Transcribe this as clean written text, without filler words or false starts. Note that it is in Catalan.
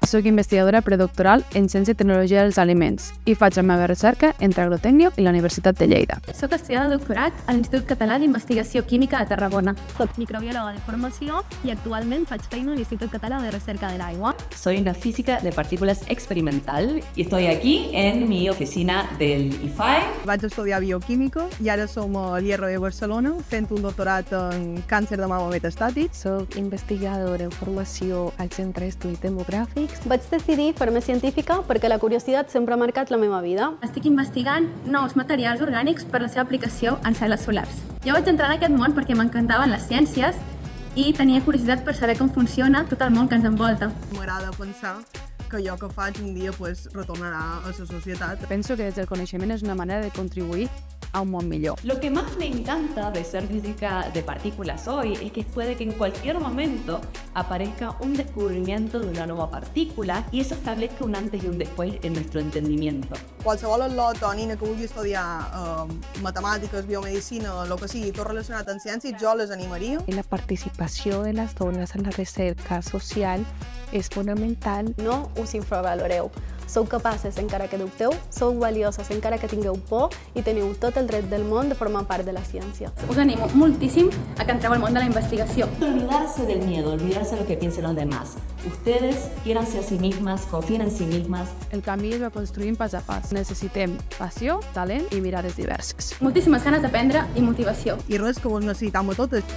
Soc investigadora predoctoral en Ciència i Tecnologia dels Aliments i faig la meva recerca entre Agrotècnia i la Universitat de Lleida. Soc estudiant de doctorat a l'Institut Català d'Investigació Química de Tarragona. Soc microbiòloga de formació i actualment faig feina a l'Institut Català de Recerca del Agua. Soy una física de partículas experimental y estoy aquí en mi oficina del IFAI. Vaig estudiar bioquímica i ara som a l'IR de Barcelona fent un doctorat en càncer de mama metastàtic. Soc investigadora en formació al Centre d'Estudis Demogràfics. Vaig decidir fer-me científica perquè la curiositat sempre ha marcat la meva vida. Estic investigant nous materials orgànics per la seva aplicació en cel·les solars. Jo vaig entrar en aquest món perquè m'encantaven les ciències i tenia curiositat per saber com funciona tot el món que ens envolta. M'agrada pensar que allò que faig un dia retornarà a la societat. Penso que des del coneixement és una manera de contribuir a un món millor. Lo que más me encanta de ser física de partículas hoy es que puede que en cualquier momento aparezca un descubrimiento de una nueva partícula y eso establezca un antes y un después en nuestro entendimiento. Qualsevol al·lot o nina que vulgui estudiar matemàtiques, biomedicina, el que sigui, tot relacionat amb ciències, jo les animaria. La participació de les dones en la recerca social és fonamental. No us infravaloreu. Sou capaces encara que dubteu, sou valioses encara que tingueu por i teniu tot el dret del món de formar part de la ciència. Us animo moltíssim a que entreu al món de la investigació. Olvidarse del miedo, olvidarse de lo que piensen los demás. Ustedes quiéranse a sí mismas, confíen en sí mismas. El canvi es va construint pas a pas. Necessitem passió, talent i mirades diverses. Moltíssimes ganes d'aprendre i motivació. I res, que vos necessitam a totes.